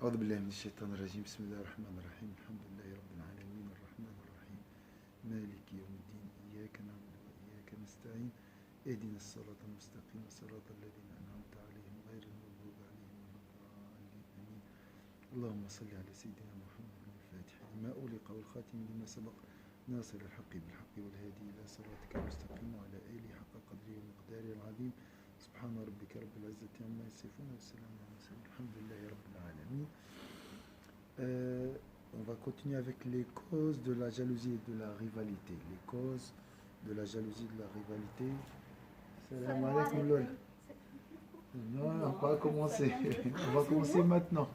أعوذ بالله من الشيطان الرجيم بسم الله الرحمن الرحيم الحمد لله رب العالمين الرحمن الرحيم مالك يوم الدين إياك نعبد وإياك نستعين اهدنا الصراط المستقيم صراط الذين أنعمت عليهم غير المغضوب عليهم ولا الضالين آمين اللهم صل على سيدنا محمد الفاتح لما أغلق والخاتم لما سبق ناصر الحق بالحق والهادي إلى صراطك المستقيم وعلى آله حق قدره ومقداره العظيم سبحان ربك رب العزة عما يصفون والسلام على المرسلين الحمد لله رب العالمين. On va continuer avec les causes de la jalousie et de la rivalité. Les causes de la jalousie et de la rivalité. Salam alaikum Lol. Non, on va pas commencer. On va commencer maintenant.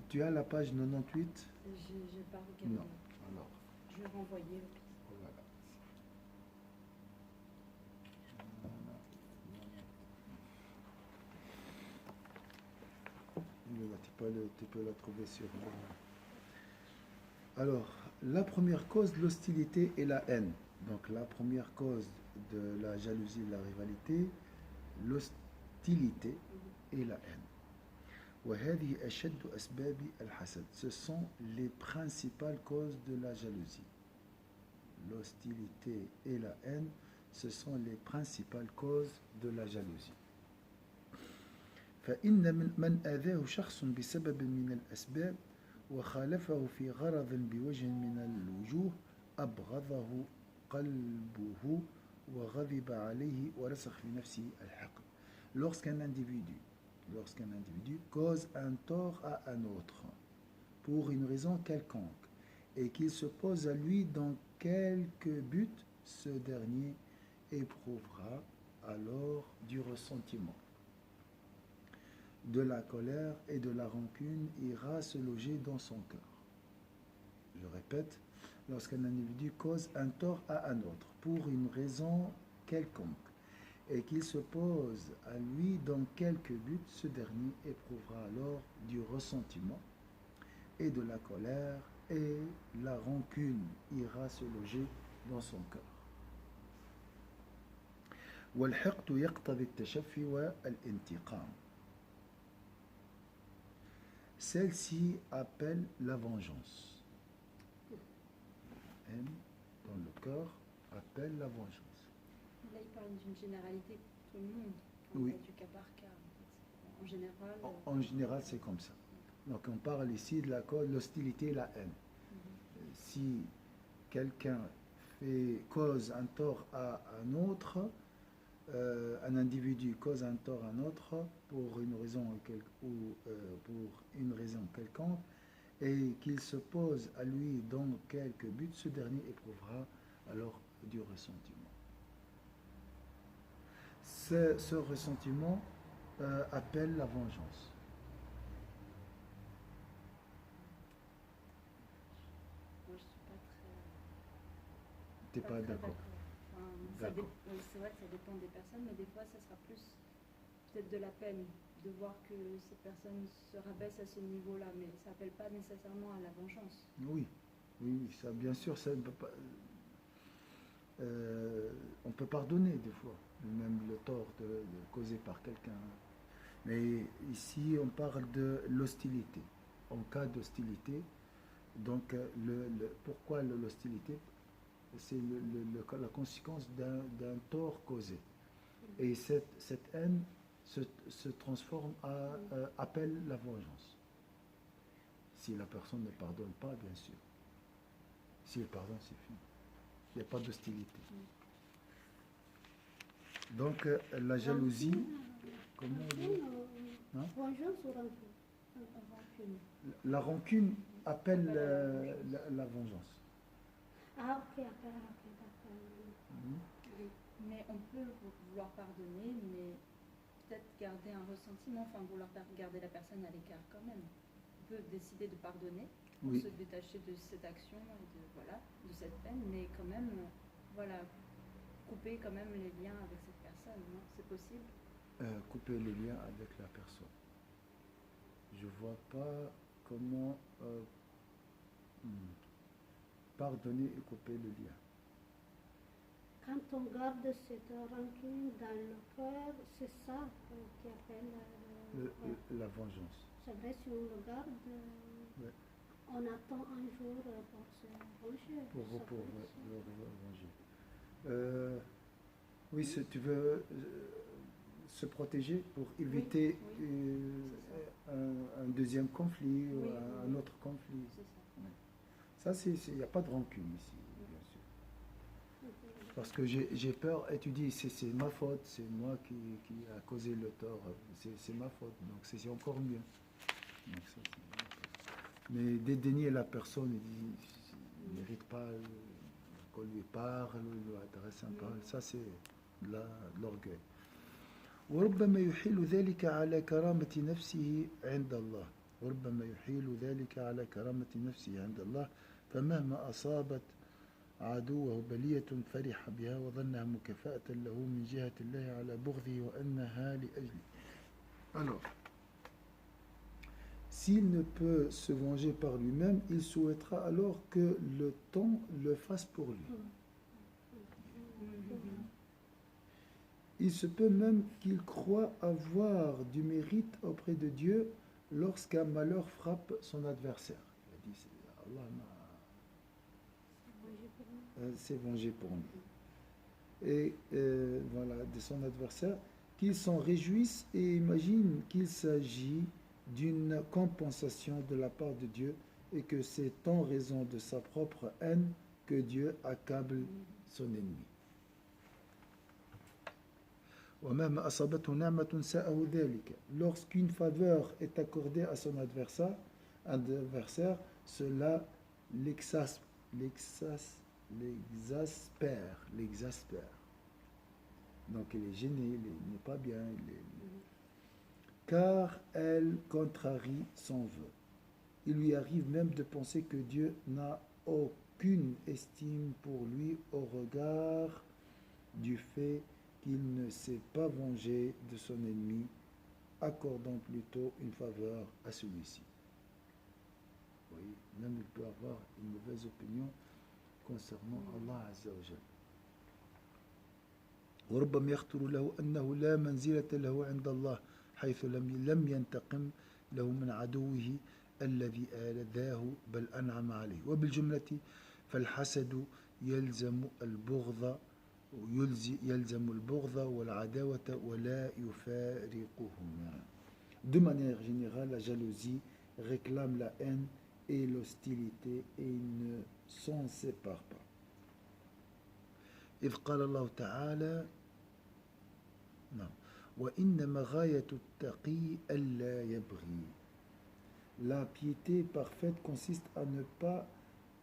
Tu as la page 98? Je n'ai pas regardé. Non. Alors. Je vais renvoyer. Voilà. Tu peux la trouver sur... Alors, la première cause, l'hostilité et la haine. Donc, la première cause de la jalousie et de la rivalité, l'hostilité et la haine. وهذه أشد أسباب الحسد. Ce sont les principales causes de la jalousie. L'hostilité et la haine, ce sont les principales causes de la jalousie. فإن من آذاه شخص بسبب من الأسباب وخالفه في غرض بوجه من الوجوه أبغضه قلبه وغضب عليه ورسخ في نفسه الحقد. Lorsqu'un individu cause un tort à un autre pour une raison quelconque et qu'il s'oppose à lui dans quelque but, ce dernier éprouvera alors du ressentiment, de la colère et de la rancune ira se loger dans son cœur. Je répète, lorsqu'un individu cause un tort à un autre pour une raison quelconque et qu'il s'oppose à lui dans quelque but, ce dernier éprouvera alors du ressentiment et de la colère et la rancune ira se loger dans son cœur. والحقد يقتضي التشفي والانتقام. Celle-ci appelle la vengeance. Haine dans le cœur appelle la vengeance. Là, il parle d'une généralité pour tout le monde. Oui. Du cas par cas. En général. En général, c'est comme ça. Donc, on parle ici de l'hostilité et la haine. Si quelqu'un cause un tort à un autre, un individu cause un tort à un autre pour une raison quelconque et qu'il s'oppose à lui dans quelque but, ce dernier éprouvera alors du ressentiment. Ce ressentiment appelle la vengeance. Moi, je suis pas très. Tu n'es pas d'accord? C'est vrai que ça dépend des personnes, mais des fois, ça sera plus peut-être de la peine de voir que ces personnes se rabaissent à ce niveau-là, mais ça n'appelle pas nécessairement à la vengeance. Oui, ça, bien sûr, ça ne peut pas. On peut pardonner des fois, même le tort causé par quelqu'un. Mais ici, on parle de l'hostilité. En cas d'hostilité, donc pourquoi l'hostilité? C'est la conséquence d'un tort causé. Et cette haine se transforme appelle la vengeance. Si la personne ne pardonne pas, bien sûr. Si elle pardonne, c'est fini. Il n'y a pas d'hostilité. Donc, la jalousie... Comment on dit? Vengeance ou rancune? La rancune appelle la vengeance. Ah, ok, d'accord. Mais on peut vouloir pardonner, mais peut-être garder un ressentiment, enfin vouloir garder la personne à l'écart quand même. On peut décider de pardonner, pour se détacher de cette action et de cette peine, mais quand même, couper quand même les liens avec cette personne, non? C'est possible? Couper les liens avec la personne. Je vois pas comment pardonner et couper le lien. Quand on garde cette rancune dans le cœur, c'est ça qui appelle la vengeance. C'est vrai, si on regarde, Ouais. on attend un jour pour se venger. Ça peut être ça. venger. Oui, tu veux se protéger pour éviter oui, un deuxième conflit ou Oui, un oui. autre conflit. C'est ça. Ça, il n'y a pas de rancune ici, bien sûr. Parce que j'ai peur, et tu dis, c'est ma faute, c'est moi qui a causé le tort, c'est ma faute, donc c'est encore mieux. Donc, mais dédaigner la personne, il ne mérite pas qu'on lui parle, lui adresse un parole, ça c'est de l'orgueil. وربما يحيل ذلك على كرامة نفسه عند الله وربما يحيل ذلك على كرامة نفسه عند الله فمهما أصابت عدوه بلية فرح بها وظنها مكافأة له من جهة الله على بغضه وأنها لأجله. Alors, s'il ne peut se venger par lui-même, il souhaitera alors que le temps le fasse pour lui. Il se peut même qu'il croit avoir du mérite auprès de Dieu lorsqu'un malheur frappe son adversaire. Il a dit, Allah s'est vengé pour nous. Et voilà, de son adversaire, qu'il s'en réjouisse et imagine qu'il s'agit d'une compensation de la part de Dieu et que c'est en raison de sa propre haine que Dieu accable son ennemi. Lorsqu'une faveur est accordée à son adversaire, cela l'exaspère. Donc il est gêné, il n'est pas bien, car elle contrarie son vœu. Il lui arrive même de penser que Dieu n'a aucune estime pour lui au regard du fait qu'il ne s'est pas vengé de son ennemi, accordant plutôt une faveur à celui-ci. Oui, même il peut avoir une mauvaise opinion concernant Allah Azza wa Jal. وربما يخطر له أنه لا منزلة له عند الله حيث لم ينتقم له من عدوه الذي آذاه بل أنعم عليه وبالجملة فالحسد يلزم البغض والعداوة ولا يفارقهما. De manière générale, la jalousie réclame la haine et l'hostilité et ne s'en sépare pas. إذ قال الله تعالى وإنما غاية التقي ألا يبغي. La piété parfaite consiste à ne pas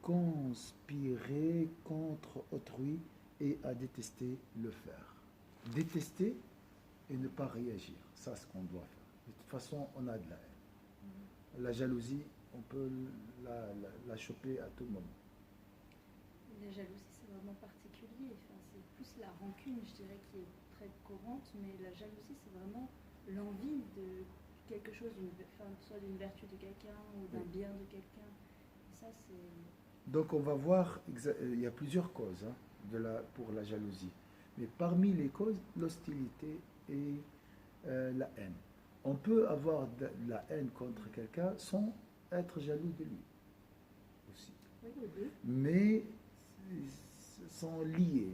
conspirer contre autrui et à détester le faire. Détester et ne pas réagir, ça c'est ce qu'on doit faire. De toute façon, on a de la haine. La jalousie, on peut la choper à tout moment. La jalousie, c'est vraiment particulier. Enfin, c'est plus la rancune, je dirais, qui est très courante, mais la jalousie, c'est vraiment l'envie de quelque chose, soit d'une vertu de quelqu'un ou d'un bien de quelqu'un. Et ça, c'est... Donc on va voir, il y a plusieurs causes pour la jalousie. Mais parmi les causes, l'hostilité et la haine. On peut avoir de la haine contre quelqu'un sans être jaloux de lui aussi. Mais sont liés,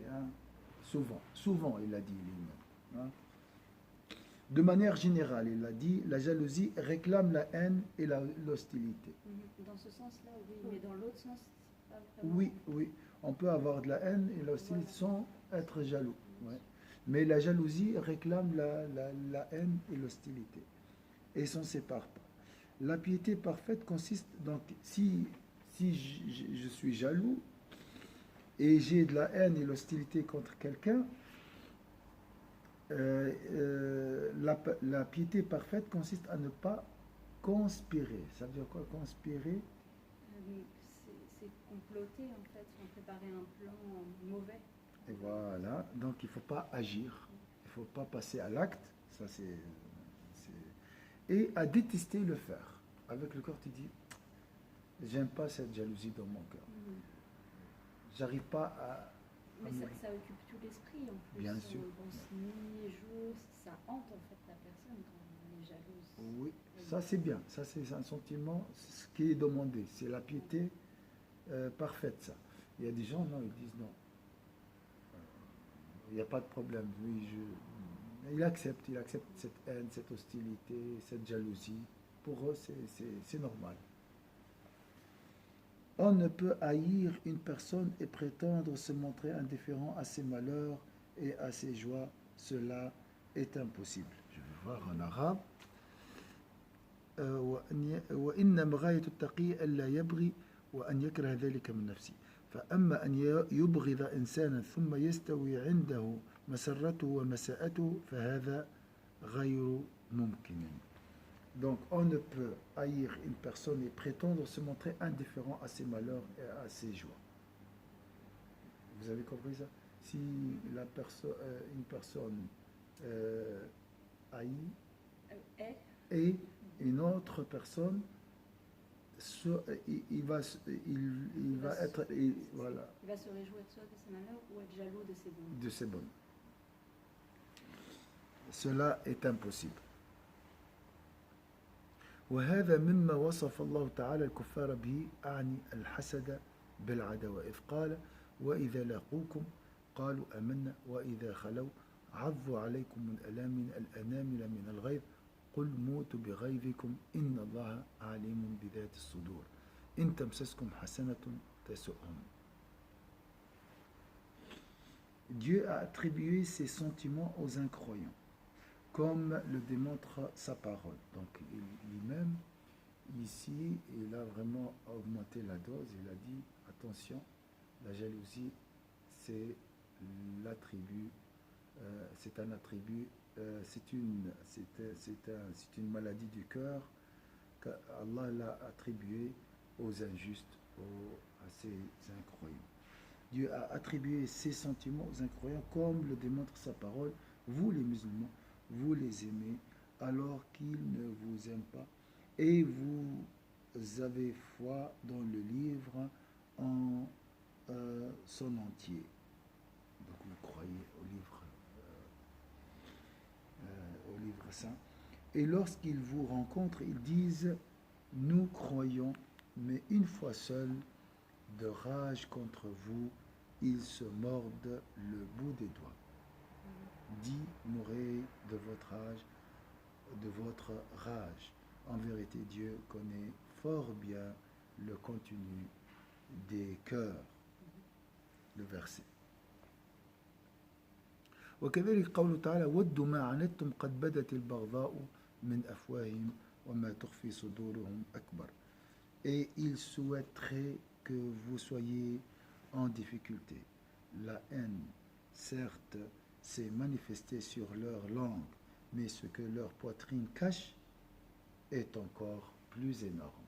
souvent il a dit lui-même. De manière générale, il a dit, la jalousie réclame la haine et l'hostilité. Dans ce sens-là, oui, mais dans l'autre sens, c'est pas vraiment... Oui, on peut avoir de la haine et l'hostilité sans être jaloux. Ouais. Mais la jalousie réclame la haine et l'hostilité et s'en sépare pas. La piété parfaite consiste donc, si je suis jaloux et j'ai de la haine et l'hostilité contre quelqu'un, la piété parfaite consiste à ne pas conspirer. Ça veut dire quoi, conspirer? C'est comploter, en fait, préparer un plan mauvais. Et voilà, donc il ne faut pas agir, il ne faut pas passer à l'acte, ça et à détester le faire. Avec le corps, tu dis, j'aime pas cette jalousie dans mon cœur. J'arrive pas à... Mais ça occupe tout l'esprit en plus. Bien sûr. Nuit et jour, ça hante en fait la personne quand on est jalouse. Ça c'est bien, ça c'est un sentiment, ce qui est demandé, c'est la piété parfaite ça. Il y a des gens, non, ils disent non, il n'y a pas de problème, oui, il accepte cette haine, cette hostilité, cette jalousie. Pour eux, c'est normal. On ne peut haïr une personne et prétendre se montrer indifférent à ses malheurs et à ses joies. Cela est impossible. Je vais voir en arabe. وإنما غاية التقي ألا يبغي وأن يكره ذلك من نفسه فأما أن يبغض إنسانا ثم يستوي عنده مسرته ومساءته فهذا غير ممكن. Donc on ne peut haïr une personne et prétendre se montrer indifférent à ses malheurs et à ses joies. Vous avez compris ça? Si une personne haït et une autre personne, il va se réjouir soit de ses malheurs ou être jaloux de ses bonnes. De ses bonnes. Cela est impossible. وهذا مما وصف الله تعالى الكفار به أعني الحسد بالعداوة إذ قال وإذا لاقوكم قالوا آمنا وإذا خلوا عضوا عليكم من الأنامل من الغيظ قل موتوا بغيظكم إن الله عليم بذات الصدور إن تمسسكم حسنة تسؤهم. Dieu a attribué ses sentiments aux incroyants, comme le démontre sa parole. Donc lui-même, ici, il a vraiment augmenté la dose. Il a dit, attention, la jalousie, c'est l'attribut, c'est un attribut, c'est une maladie du cœur qu'Allah l'a attribuée aux injustes, à ces incroyants. Dieu a attribué ses sentiments aux incroyants, comme le démontre sa parole. Vous les musulmans, vous les aimez alors qu'ils ne vous aiment pas et vous avez foi dans le livre en son entier. Donc vous croyez au livre saint. Et lorsqu'ils vous rencontrent, ils disent « Nous croyons », mais une fois seuls, de rage contre vous, ils se mordent le bout des doigts. Dis, mourez de votre rage. En vérité, Dieu connaît fort bien le contenu des cœurs. Le verset. وكذلك قوله تعالى ودوا ما عنتم قد بدت البغضاء من أفواههم وما تخفي صدورهم أكبر. Et ils souhaiteraient que vous soyez en difficulté. La haine, certes, s'est manifestée sur leur langue, mais ce que leur poitrine cache est encore plus énorme.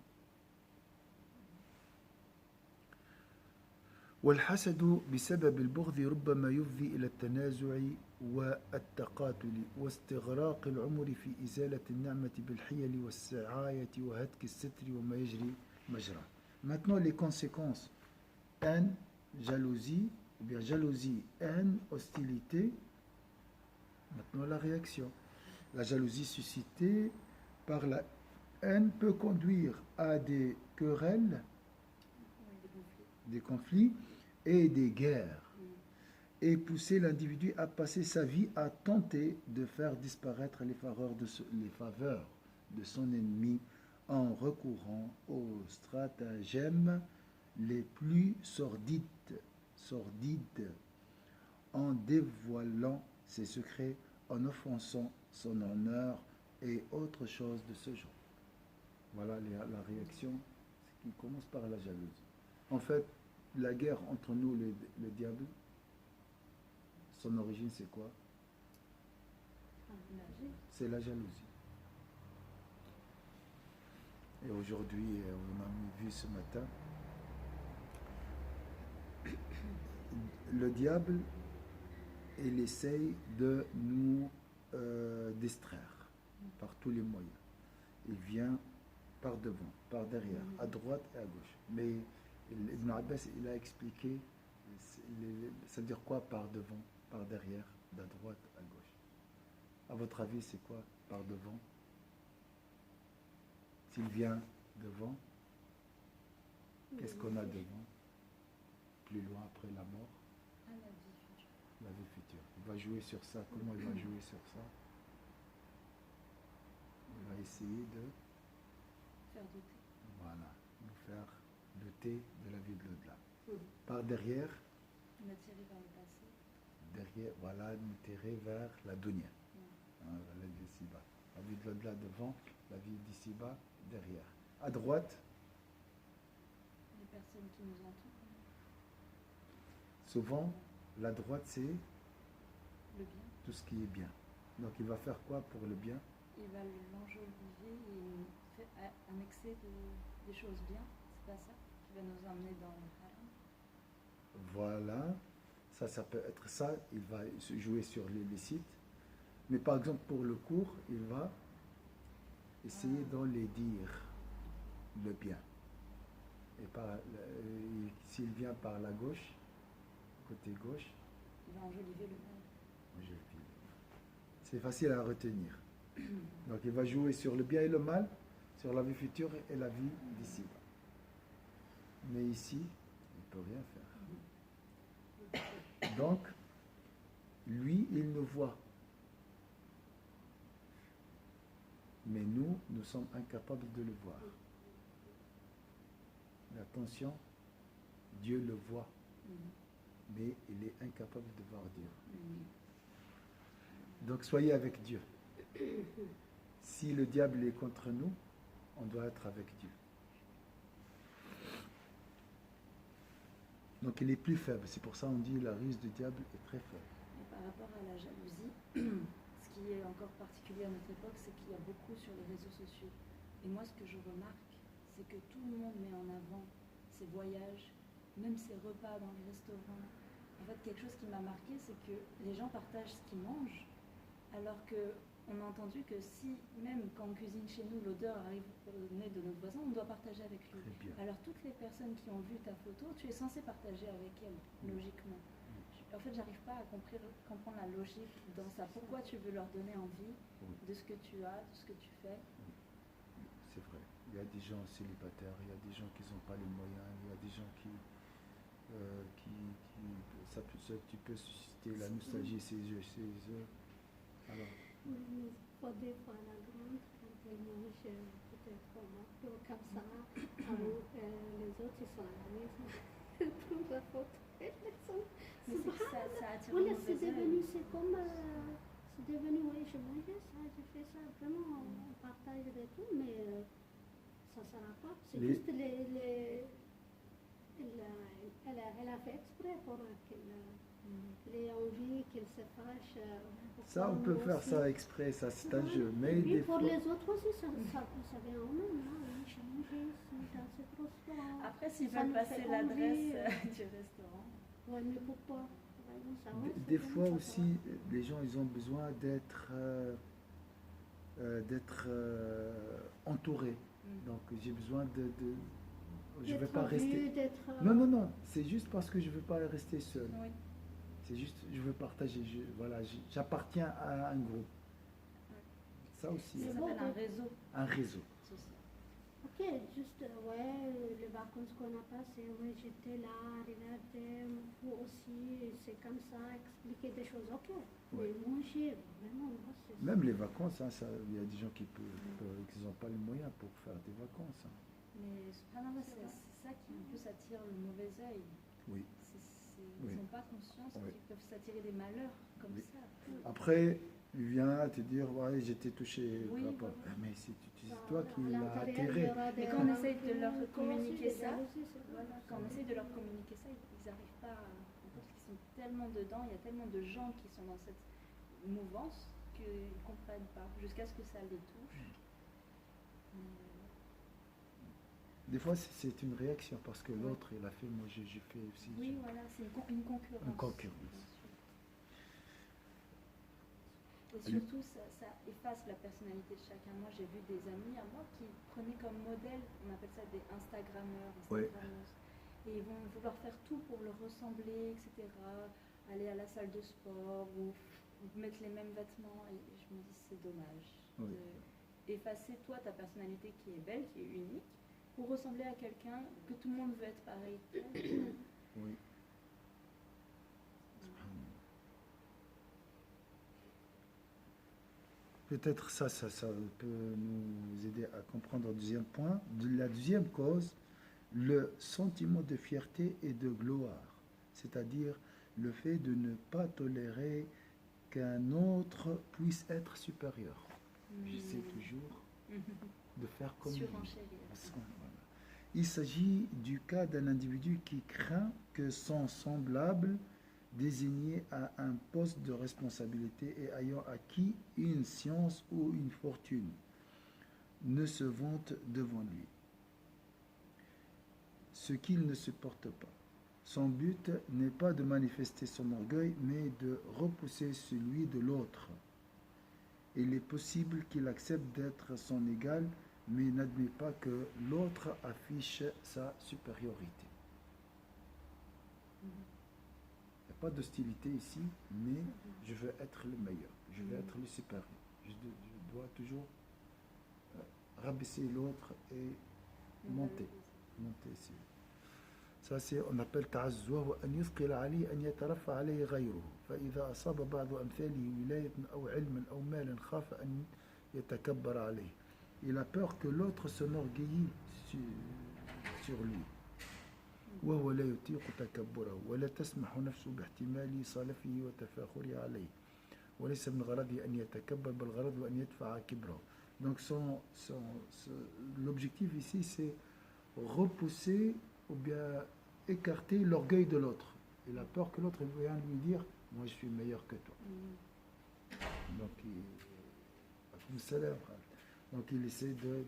والحسد بسبب البغض ربما يفضي إلى التنازع والتقاتل واستغراق العمر في إزالة النعمة بالحيل والسعاية وهتك الستر وما يجري مجرى. Maintenant les conséquences: haine, jalousie, ou bien jalousie, haine, hostilité. Maintenant la réaction. La jalousie suscitée par la haine peut conduire à des querelles, des conflits et des guerres, et pousser l'individu à passer sa vie à tenter de faire disparaître les faveurs de son ennemi en recourant aux stratagèmes les plus sordides, en dévoilant ses secrets, en offensant son honneur et autre chose de ce genre. Voilà la réaction qui commence par la jalousie. En fait, la guerre entre nous et le diable, son origine c'est quoi? C'est la jalousie. Et aujourd'hui, on a vu ce matin, le diable, il essaye de nous distraire par tous les moyens. Il vient par devant, par derrière, à droite et à gauche. Mais Ibn Abbas, il a expliqué, ça veut dire quoi par devant, par derrière, de droite à gauche? À votre avis, c'est quoi par devant? S'il vient devant, qu'est-ce qu'on a Oui. devant? Plus loin après la mort, Ah, la vie future. la vie future. Il va jouer sur ça. Comment il va jouer sur ça? Il va essayer de, Faire douter. voilà, nous faire douter de la vie de l'au-delà. Mhm. Par derrière, On a tiré vers le passé. derrière, voilà, nous tirer vers la dunya. Hein, la vie d'ici-bas. La vie de l'au-delà devant, la vie d'ici-bas derrière. À droite, Les personnes qui nous entourent. souvent, la droite, c'est Le bien. tout ce qui est bien. Donc il va faire quoi pour le bien? Il va l'enjoliver et faire annexer des choses bien. C'est pas ça qui va nous emmener dans le haram. Voilà, ça peut être ça. Il va se jouer sur l'illicite. Mais par exemple, pour le cours, il va essayer d'en les dire le bien. Et s'il vient par la gauche, côté gauche, Il va enjoliver le mal. c'est facile à retenir. Donc il va jouer sur le bien et le mal, sur la vie future et la vie d'ici. Mais ici, il ne peut rien faire. Donc, lui, il nous voit. Mais nous sommes incapables de le voir. Mais attention, Dieu le voit, mais il est incapable de voir Dieu. Donc soyez avec Dieu. Si le diable est contre nous, on doit être avec Dieu. Donc il est plus faible. C'est pour ça qu'on dit la ruse du diable est très faible. Et par rapport à la jalousie, ce qui est encore particulier à notre époque, c'est qu'il y a beaucoup sur les réseaux sociaux. Et moi, ce que je remarque, c'est que tout le monde met en avant ses voyages, même ses repas dans les restaurants. En fait, quelque chose qui m'a marqué, c'est que les gens partagent ce qu'ils mangent, alors qu'on a entendu que si, même quand on cuisine chez nous, l'odeur arrive au nez de notre voisin, on doit partager avec lui. Très bien. Alors toutes les personnes qui ont vu ta photo, tu es censé partager avec elles, logiquement. En fait, j'arrive pas à comprendre la logique dans ça. Pourquoi tu veux leur donner envie de ce que tu as, de ce que tu fais? C'est vrai. Il y a des gens célibataires, il y a des gens qui n'ont pas les moyens, il y a des gens tu peux susciter la nostalgie chez eux. Alors, Oui, des fois la grande, quand elle mange peut-être un morceau comme ça, alors les autres ils sont à la maison, ils trouvent la photo. Mais c'est que ça attire Voilà, le c'est mauvais devenu, œil. c'est comme, c'est devenu, oui, je mangeais ça, je fais ça, vraiment, on partage de tout, mais ça ne sert à quoi. C'est juste elle a fait exprès pour qu'elle ait envie, qu'elle se fâche. ça, on peut faire ça exprès, ça c'est un jeu. Mais Et puis des pour fois, les autres aussi, ça vient en même. Oui, j'ai mangé dans ce restaurant. Après, s'ils Ça veulent nous passer fait l'adresse envie, du restaurant. Ouais, mais pourquoi? Vraiment, ça va, des c'est fois bon, ça aussi, les gens, ils ont besoin d'être entourés. Donc j'ai besoin je ne vais d'être pas vu, rester. d'être, Non, c'est juste parce que je ne veux pas rester seul. Oui. C'est juste, je veux partager. J'appartiens à un groupe. Ça aussi, Ça C'est s'appelle bon, un réseau un réseau. social. Ok, juste, ouais, les vacances qu'on a passées, ouais, j'étais là, regardez, vous aussi, c'est comme ça, expliquer des choses, ok. Ouais. Mais manger, vraiment, moi, c'est Même les vacances, hein, il y a des gens qui n'ont pas les moyens pour faire des vacances. Hein. Mais subhanallah, c'est ça qui en plus attire le mauvais œil. Oui. Ils Oui. n'ont pas conscience Oui. qu'ils peuvent s'attirer des malheurs comme Oui. ça. Après, il vient te dire, ouais, j'étais touché. Oui, par rapport. voilà. Mais c'est toi qui à l'as l'intérieur, attiré. il y aura des Mais quand on essaye de leur rancœurs, communiquer des ça, jalousies, c'est vrai. Voilà, quand on essaye de leur communiquer ça, ils n'arrivent pas à comprendre qu'ils sont tellement dedans, il y a tellement de gens qui sont dans cette mouvance qu'ils ne comprennent pas, jusqu'à ce que ça les touche. Mais, Des fois, c'est une réaction parce que l'autre, il a fait, moi, j'ai fait aussi. oui, voilà, c'est une concurrence. Une concurrence. bien sûr. Et surtout, ça efface la personnalité de chacun. Moi, j'ai vu des amis à moi qui prenaient comme modèle, on appelle ça des Instagrammeurs, Ouais. Instagrammeuses. Et ils vont vouloir faire tout pour leur ressembler, etc. Aller à la salle de sport ou mettre les mêmes vêtements. Et je me dis, c'est dommage. Oui. effacer toi ta personnalité qui est belle, qui est unique, pour ressembler à quelqu'un que tout le monde veut être pareil. Oui. Peut-être ça peut nous aider à comprendre le deuxième point. La deuxième cause, le sentiment de fierté et de gloire, c'est-à-dire le fait de ne pas tolérer qu'un autre puisse être supérieur. J'essaie toujours de faire comme lui. Surenchérir. Voilà. Il s'agit du cas d'un individu qui craint que son semblable désigné à un poste de responsabilité et ayant acquis une science ou une fortune ne se vante devant lui, ce qu'il ne supporte pas. Son but n'est pas de manifester son orgueil, mais de repousser celui de l'autre. Il est possible qu'il accepte d'être son égal, mais n'admet pas que l'autre affiche sa supériorité. Il n'y a pas d'hostilité ici, mais je veux être le meilleur, je veux être le supérieur. Je dois toujours rabaisser l'autre et monter ici. Ça, c'est, on appelle تعزز وهو أن يثقل عليه أن يترفع عليه غيره فإذا أصاب بعض أمثاله ولاية أو علما أو مالا خاف أن يتكبر عليه. Il a peur que l'autre s'enorgueillit sur lui. وهو لا يطيق تكبره ولا تسمح نفسه باحتمال صلفه وتفاخره عليه وليس من غرضه أن يتكبر بل غرضه أن يدفع كبره. Donc l'objectif ici, c'est repousser ou bien écarter l'orgueil de l'autre. Il a peur que l'autre vienne lui dire « Moi, je suis meilleur que toi. » Donc, il essaie de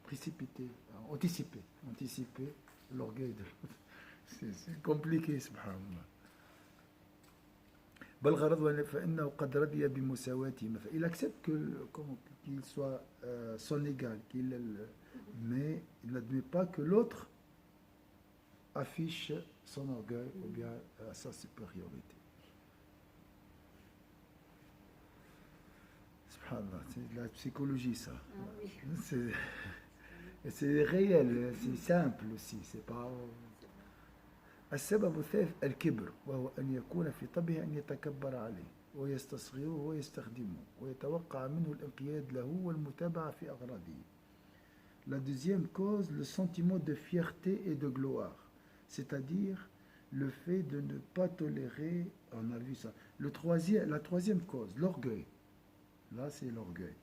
précipiter, anticiper l'orgueil de l'autre. C'est compliqué, subhanallah. Il accepte qu'il soit son égal, mais il n'admet pas que l'autre affiche son orgueil ou bien sa supériorité. Subhanallah, c'est de la psychologie ça. C'est réel, c'est simple aussi, c'est pas... السبب الثالث الكبر وهو أن يكون في طبعه أن يتكبر عليه ويستصغره ويستخدمه ويتوقع منه الانقياد له والمتابعة في أغراضه. La deuxième cause, le sentiment de fierté et de gloire, c'est-à-dire le fait de ne pas tolérer, on a vu ça. La troisième cause, l'orgueil. Là, c'est l'orgueil.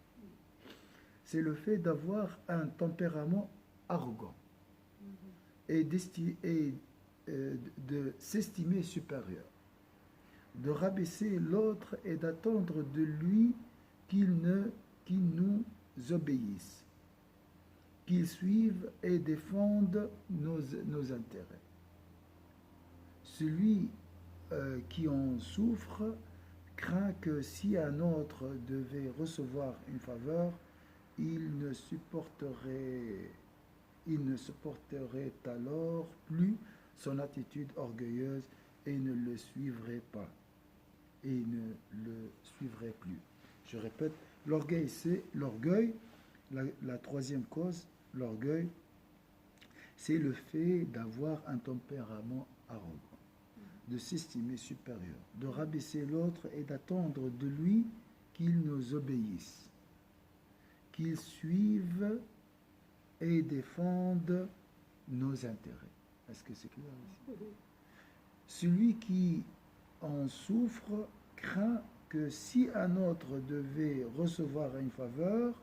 C'est le fait d'avoir un tempérament arrogant et de s'estimer supérieur, de rabaisser l'autre et d'attendre de lui qu'il nous obéisse, qu'il suive et défende nos intérêts. Celui qui en souffre craint que si un autre devait recevoir une faveur, il ne supporterait alors plus son attitude orgueilleuse et ne le suivrait pas. Et ne le suivrait plus. Je répète, l'orgueil, c'est l'orgueil. La troisième cause, l'orgueil, c'est le fait d'avoir un tempérament arrogant, de s'estimer supérieur, de rabaisser l'autre et d'attendre de lui qu'il nous obéisse, qu'il suive et défende nos intérêts. Est-ce que c'est clair ici? Celui qui en souffre craint que si un autre devait recevoir une faveur,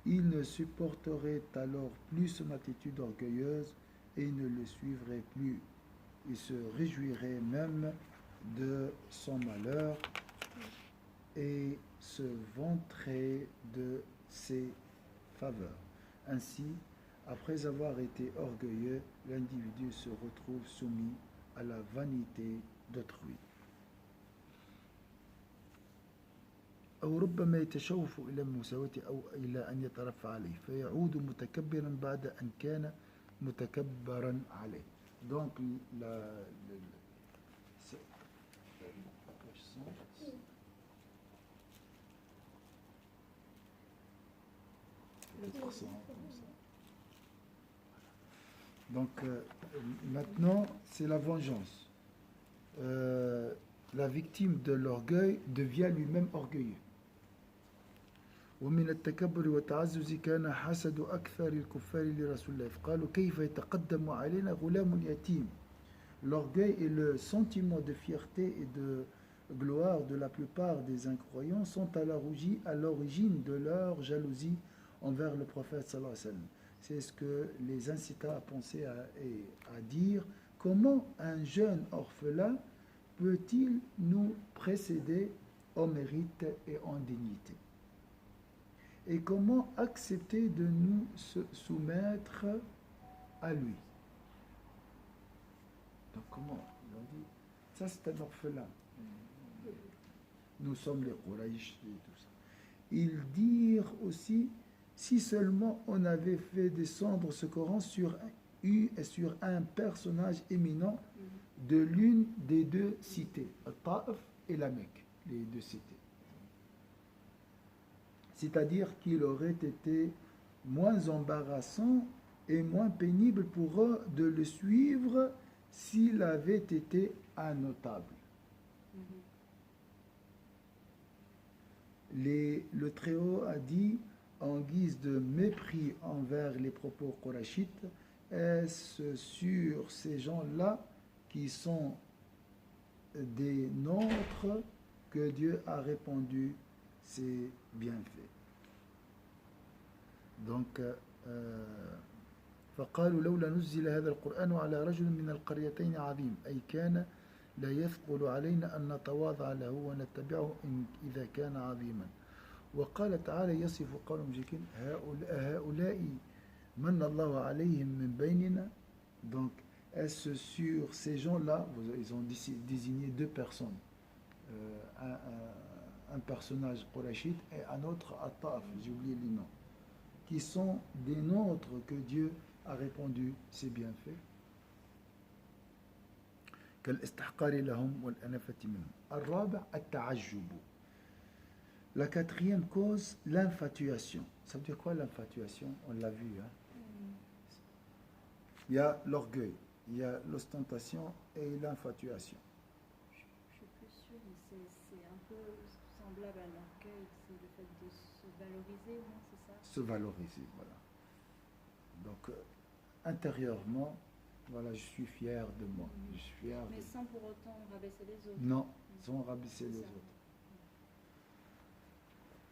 il ne supporterait alors plus son attitude orgueilleuse et ne le suivrait plus. Il se réjouirait même de son malheur et se vanterait de ses faveurs. Ainsi, après avoir été orgueilleux, l'individu se retrouve soumis à la vanité d'autrui. أو ربما يتشوف إلى مساواته أو إلى أن يترفع عليه فيعود متكبرا بعد أن كان متكبرا عليه. Donc peut-être ça, comme ça. Donc maintenant, c'est la vengeance. La victime de l'orgueil devient lui-même orgueilleux. ومن التكبر والتعزز كان حسد أكثر الكفار لرسول الله قالوا كيف يتقدم علينا غلام يتيم. L'orgueil et le sentiment de fierté et de gloire de la plupart des incroyants sont à l'origine de leur jalousie envers le prophète sallallahu alayhi wa sallam. C'est ce que les incita à penser et à dire: comment un jeune orphelin peut-il nous précéder en mérite et en dignité? Et comment accepter de nous soumettre à lui? Donc comment? Ils ont dit, ça c'est un orphelin. Nous sommes les Quraysh et tout ça. Ils dirent aussi, si seulement on avait fait descendre ce Coran sur un personnage éminent de l'une des deux cités, Al-Ta'if et la Mecque, les deux cités. C'est-à-dire qu'il aurait été moins embarrassant et moins pénible pour eux de le suivre s'il avait été un notable. Le Très-Haut a dit, en guise de mépris envers les propos qurayshites, est-ce sur ces gens-là qui sont des nôtres que Dieu a répandu ses bienfaits. Donc, فقالوا لولا نزل هذا القرآن على رجل من القريتين عظيم أي كان لا يثقل علينا أن نتواضع له ونتبعه إذا كان عظيما. وقال تعالى يصف قوم المشركين هؤلاء من الله عليهم من بيننا. Donc, est-ce sur ces gens-là, ils ont désigné deux personnes, un personnage qurayshite et un autre At-Ta'if, j'ai oublié les noms, qui sont des nôtres que Dieu a répandu ses bienfaits. كالاستحقار لهم والأنفة منهم. الرابع التعجب. La quatrième cause, l'infatuation. Ça veut dire quoi l'infatuation? On l'a vu. Hein? Il y a l'orgueil, il y a l'ostentation et l'infatuation. Je suis plus sûre, mais c'est un peu semblable à l'orgueil, c'est le fait de se valoriser, non, c'est ça? Se valoriser, voilà. Donc, intérieurement, voilà, je suis fier de moi. Je suis fier mais de... sans pour autant rabaisser les autres. Non, sans rabaisser les autres.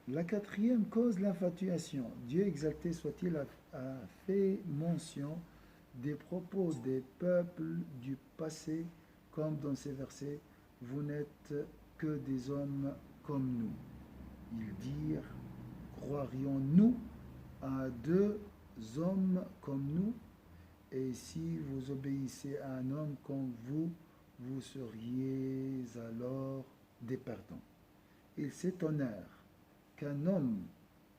La quatrième cause, l'infatuation. Dieu exalté soit-il a fait mention des propos des peuples du passé, comme dans ces versets, vous n'êtes que des hommes comme nous. Ils dirent, croirions-nous à deux hommes comme nous? Et si vous obéissez à un homme comme vous, vous seriez alors des perdants. Ils s'étonnèrent qu'un homme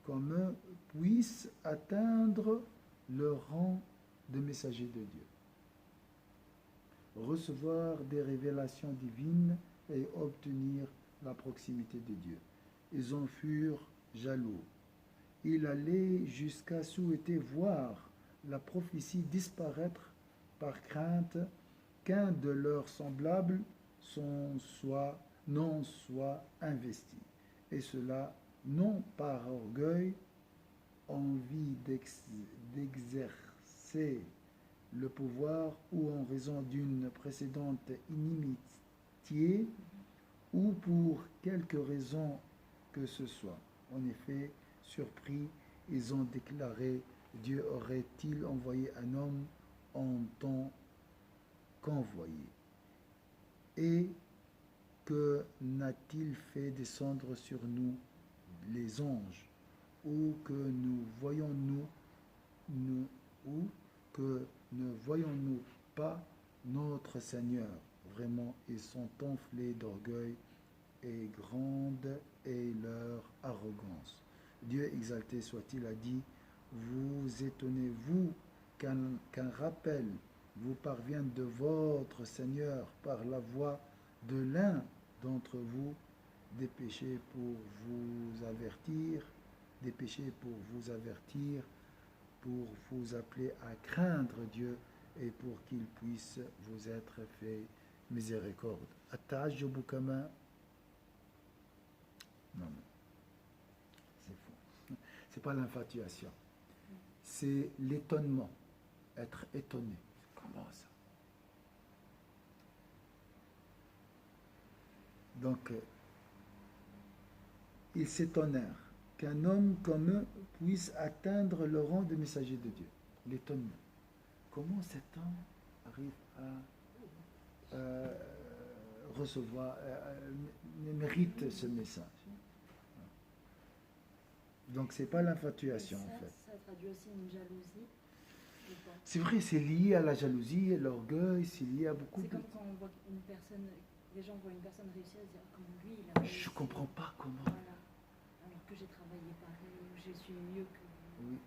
comme eux puisse atteindre le rang de messager de Dieu, recevoir des révélations divines et obtenir la proximité de Dieu. Ils en furent jaloux. Il allait jusqu'à souhaiter voir la prophétie disparaître par crainte qu'un de leurs semblables n'en soit investi. Et cela non par orgueil, envie d'exercer le pouvoir ou en raison d'une précédente inimitié ou pour quelque raison que ce soit. En effet, surpris, ils ont déclaré: Dieu aurait-il envoyé un homme en tant qu'envoyé? Et que n'a-t-il fait descendre sur nous les anges, ou que ne voyons-nous pas notre Seigneur? Vraiment, ils sont enflés d'orgueil et grande est leur arrogance. Dieu exalté soit-il a dit: vous étonnez-vous qu'un rappel vous parvienne de votre Seigneur par la voix de l'un d'entre vous des péchés pour vous avertir des péchés, pour vous avertir, pour vous appeler à craindre Dieu et pour qu'il puisse vous être fait miséricorde. At-ta'ajjubu kama. Non, c'est faux. C'est pas l'infatuation. C'est l'étonnement. Être étonné. Comment ça? Donc, ils s'étonnèrent qu'un homme comme eux puisse atteindre le rang de messager de Dieu. L'étonnement. Comment cet homme arrive à recevoir, mérite ce message? Donc, c'est pas l'infatuation en fait. Ça traduit aussi une jalousie. C'est vrai, c'est lié à la jalousie, à l'orgueil, c'est lié à beaucoup de... C'est comme quand on voit une personne, les gens voient une personne réussir et se dire comme lui, il a réussi. Je comprends pas comment. Voilà. Alors que j'ai travaillé pareil, ou je suis mieux que vous.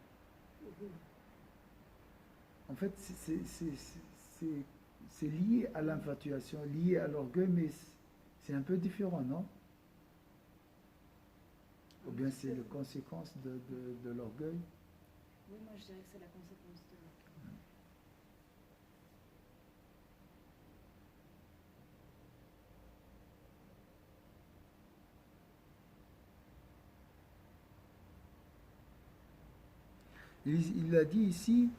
Oui. En fait, c'est lié à l'infatuation, lié à l'orgueil, mais c'est un peu différent, non? Ou bien c'est la conséquence de l'orgueil? Oui, moi je dirais que c'est la conséquence de l'orgueil. Il a dit ici,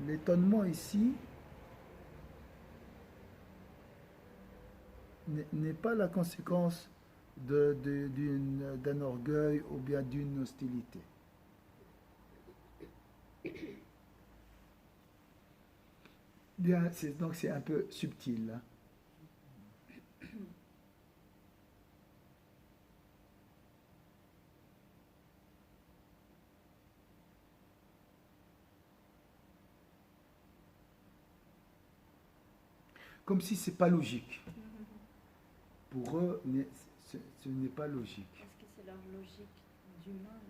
l'étonnement ici n'est pas la conséquence d'un orgueil ou bien d'une hostilité. Bien, donc c'est un peu subtil. Hein. Comme si c'est pas logique. Pour eux, ce n'est pas logique. Parce que c'est leur logique d'humain.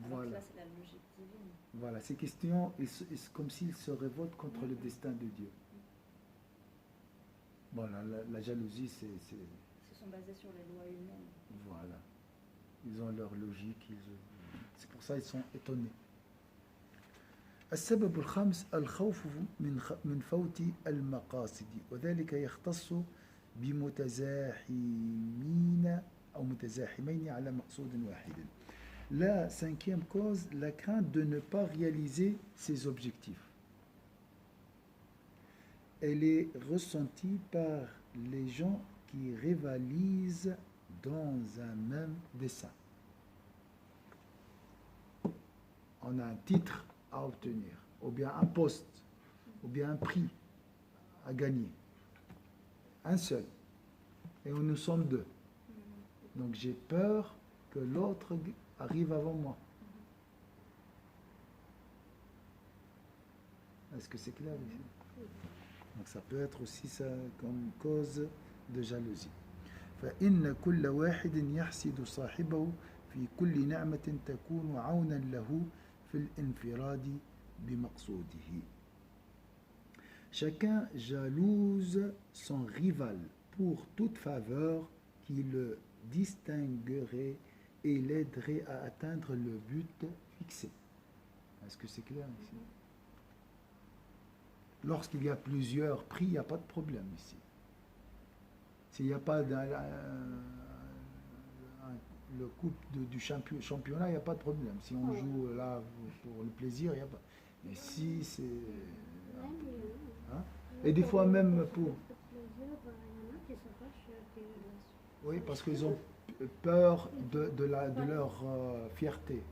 Voilà. Là, c'est la logique divine. Voilà, ces questions, c'est comme s'ils se révoltent contre le destin de Dieu. Voilà, la jalousie, c'est... Ils se sont basés sur les lois humaines. Voilà. Ils ont leur logique. C'est pour ça qu'ils sont étonnés. السبب الخامس الخوف من فوت المقاصد وذلك يختص بمتزاحمين أو متزاحمين على مقصود واحد. La cinquième cause, la crainte de ne pas réaliser ses objectifs. Elle est ressentie par les gens qui rivalisent dans un même dessein. On a un titre à obtenir, ou bien un poste, ou bien un prix à gagner. Un seul. Et nous sommes deux. Donc j'ai peur que l'autre arrive avant moi. Est-ce que c'est clair ici? Donc ça peut être aussi ça comme cause de jalousie. فإن كل واحد يحسد صاحبه في كل نعمة تكون عونا له في الانفراد بمقصوده. Chacun jalouse son rival pour toute faveur qui le distinguerait et l'aiderait à atteindre le but fixé. Est-ce que c'est clair ici? Lorsqu'il y a plusieurs prix, il n'y a pas de problème ici. S'il n'y a pas le coupe du championnat, il n'y a pas de problème. Si on joue là pour le plaisir, il n'y a pas. Mais si c'est... Hein? Et des fois même pour... Oui, parce qu'ils ont peur de leur fierté.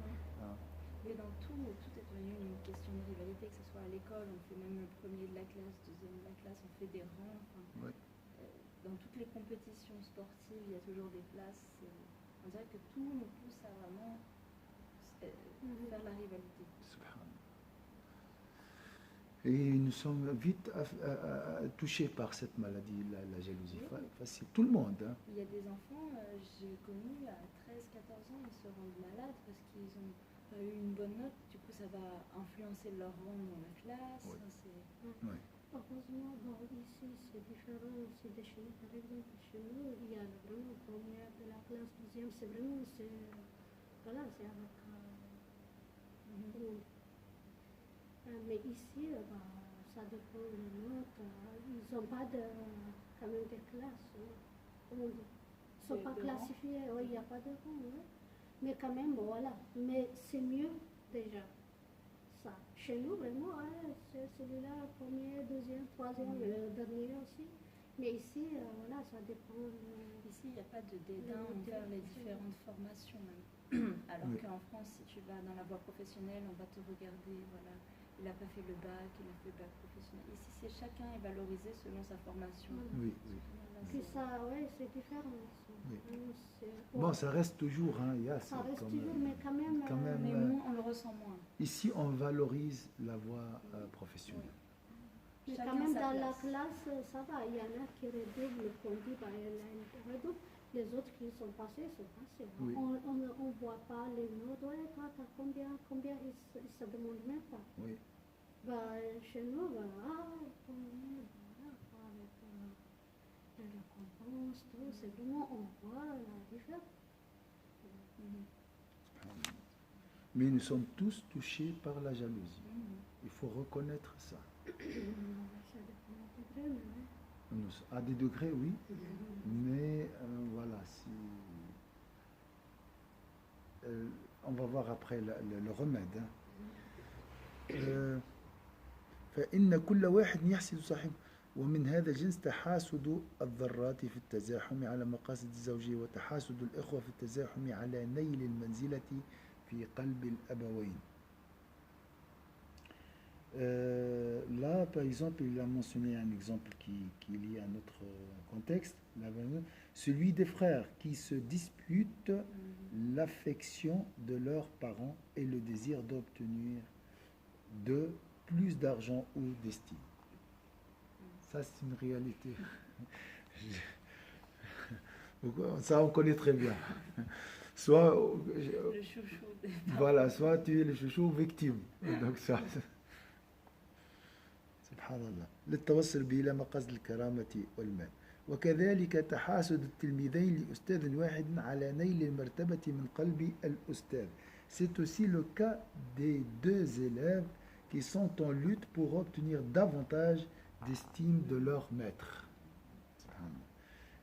Mais dans tout est devenu une question de rivalité, que ce soit à l'école, on fait même le premier de la classe, deuxième de la classe, on fait des rangs. Enfin, oui. Dans toutes les compétitions sportives, il y a toujours des places. On dirait que tout nous pousse à vraiment faire la rivalité. Et nous sommes vite touchés par cette maladie, la jalousie. Oui. Facile. Tout le monde. Hein. Il y a des enfants, j'ai connu à 13-14 ans, ils se rendent malades parce qu'ils ont eu une bonne note. Du coup, ça va influencer leur rang dans la classe. Oui. Enfin, oui. Heureusement, bon, ici c'est différent aussi de chez nous. Par exemple, chez nous, il y a vraiment première de la classe, deuxième, c'est vraiment, voilà, c'est avec. Mais ici, bah, ça dépend des notes. Ils n'ont pas de, quand même des classes. Comment dire? Ils ne sont pas classifiés, oui, il n'y a pas de rang. Ouais. Mais quand même, voilà. Mais c'est mieux déjà. Ça. Chez nous, vraiment, ouais, c'est celui-là, premier, deuxième, troisième, dernier aussi. Mais ici, voilà, ça dépend. Ici, il n'y a pas de dédain envers les différentes formations même. Alors qu'en France, si tu vas dans la voie professionnelle, on va te regarder, voilà, il n'a pas fait le bac, il a fait le bac professionnel. Ici, chacun est valorisé selon sa formation. Oui, Puis ça, ouais, c'est différent. Bon, ça reste toujours, hein, il y a ça reste toujours, mais quand même, mais moins, on le ressent moins. Ici, on valorise la voie professionnelle. Mais quand même, dans la classe, ça va. Il y en a qui redoublent, qu'on dit, bah, elle redouble. Les autres qui sont passés, sont passés. Oui. On ne voit pas les notes. Ouais, toi, t'as combien ils se demandent même pas. Oui. Bah, chez nous, bah, combien, voilà, avec la récompense, tout, c'est vraiment, on voit la différence. Mais nous sommes tous touchés par la jalousie. Il faut reconnaître ça. Ça dépend du degré, mais À des degrés, oui, mais voilà, on va voir après le remède. فإن كل واحد يحسد صاحبه ومن هذا الجنس تحاسد الذرات في التزاحم على مقاصد الزوجية وتحاسد الإخوة في التزاحم على نيل المنزلة في قلب الأبوين. Là, par exemple, il a mentionné un exemple qui est lié à notre contexte, celui des frères qui se disputent l'affection de leurs parents et le désir d'obtenir de plus d'argent ou d'estime. Ça, c'est une réalité. Ça, on connaît très bien. Soit, le chouchou. Voilà, soit tu es le chouchou ou victime. Donc ça... سبحان الله للتوصل به إلى مقاصد الكرامة والمال وكذلك تحاسد التلميذين لأستاذ واحد على نيل المرتبة من قلب الأستاذ. C'est aussi le cas des deux élèves qui sont en lutte pour obtenir davantage d'estime de leur maître.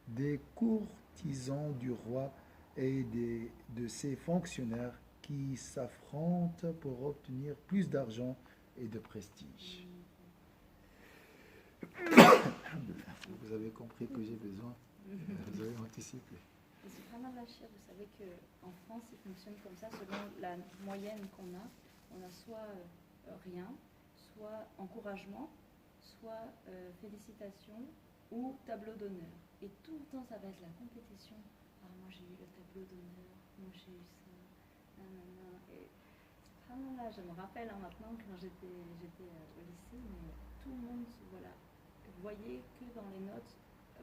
Des courtisans du roi et de ses fonctionnaires qui s'affrontent pour obtenir plus d'argent et de prestige. Vous avez compris que j'ai besoin. Vous avez anticipé. C'est vraiment la chère. Vous savez qu'en France, il fonctionne comme ça, selon la moyenne qu'on a. On a soit rien, soit encouragement, soit félicitations ou tableau d'honneur. Et tout le temps, ça va être la compétition. Ah, moi j'ai eu le tableau d'honneur, moi j'ai eu ça. Et là, je me rappelle maintenant quand j'étais au lycée, mais tout le monde, voilà, voyait que dans les notes,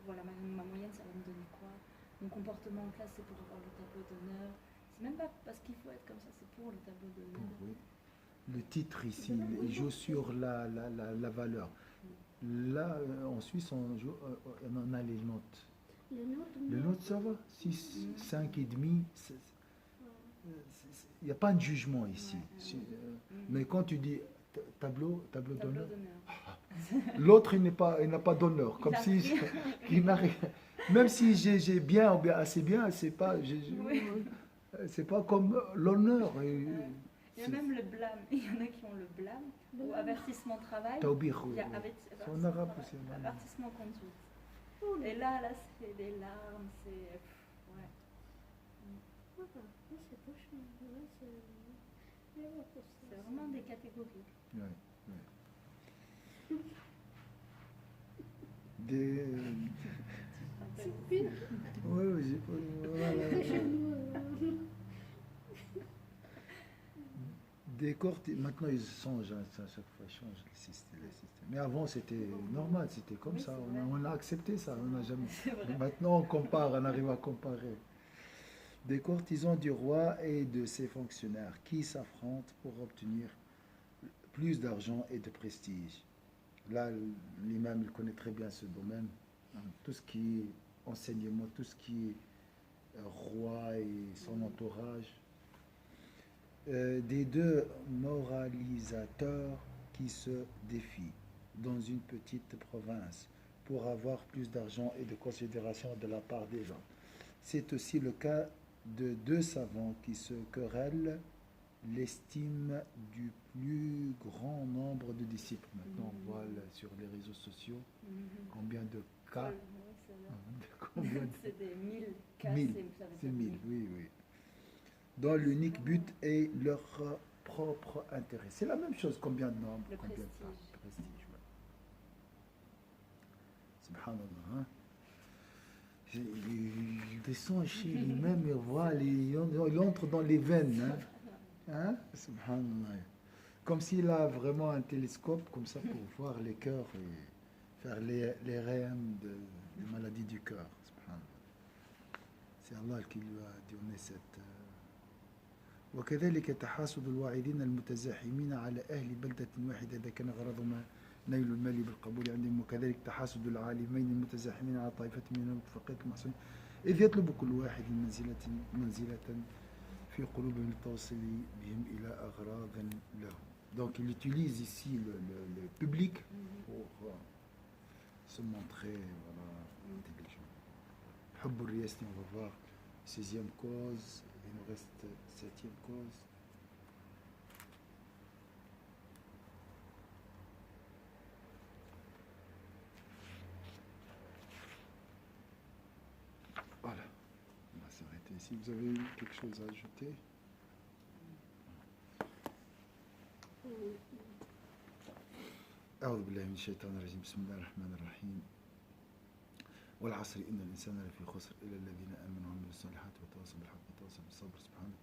voilà, ma moyenne, ça va me donner quoi? Mon comportement en classe, c'est pour avoir le tableau d'honneur. C'est même pas parce qu'il faut être comme ça, c'est pour le tableau d'honneur. Oui. Le titre ici, il joue sur la valeur. Là, en Suisse, on a les notes. Les notes, ça va. 6, 5 et demi. Il n'y a pas de jugement ici. Mais quand tu dis tableau d'honneur, l'autre, il n'a pas d'honneur. Comme si il n'a rien. Même si j'ai bien ou bien assez bien, c'est pas comme l'honneur. Il y a même le blâme. Il y en a qui ont le blâme ou avertissement travail. Il y a avertissement conduite. Et là, c'est des larmes, c'est... Ouais. C'est vraiment des catégories. Ouais. Des... Oui, j'ai pas... Des cortes, maintenant ils changent, à chaque fois ils changent le système. Mais avant c'était normal, c'était comme ça, on a accepté ça, on n'a jamais... Maintenant on compare, on arrive à comparer. Des courtisans du roi et de ses fonctionnaires qui s'affrontent pour obtenir plus d'argent et de prestige. Là, l'imam, il connaît très bien ce domaine. Hein. Tout ce qui est enseignement, tout ce qui est roi et son entourage. Des deux moralisateurs qui se défient dans une petite province pour avoir plus d'argent et de considération de la part des gens. C'est aussi le cas de deux savants qui se querellent l'estime du plus grand nombre de disciples. Maintenant, on voit sur les réseaux sociaux combien de cas. C'est des 1000 cas. 1000, c'est 1000, oui, oui. Dont l'unique but est leur propre intérêt. C'est la même chose, combien de nombres, Le combien de prestige. cas. Prestige, ouais. Subhanallah, hein. Il descend chez lui-même, il voit, il entre dans les veines, hein. Hein? Subhanallah. Comme s'il a vraiment un télescope, comme ça, pour voir les cœurs et faire les REM des maladies du cœur. Subhanallah. C'est Allah qui lui a donné cette... وكذلك تحاسد الواعدين المتزاحمين على أهل بلدة واحدة إذا كان غرضهما نيل المال بالقبول عندهم وكذلك تحاسد العالمين المتزاحمين على طائفة من المتفقين المحسنين إذ يطلب كل واحد منزلة في قلوبهم للتوصل بهم إلى أغراض له. Donc il utilise ici le public pour se montrer voilà, intelligent. حب الرياسة, on va voir 6e cause, il nous reste 7e cause. Voilà, on va s'arrêter ici. Vous avez quelque chose à ajouter? أعوذ بالله من الشيطان الرجيم بسم الله الرحمن الرحيم والعصر إن الإنسان لفي خسر إلا الذين آمنوا وعملوا الصالحات وتواصوا بالحق وتواصوا بالصبر سبحانك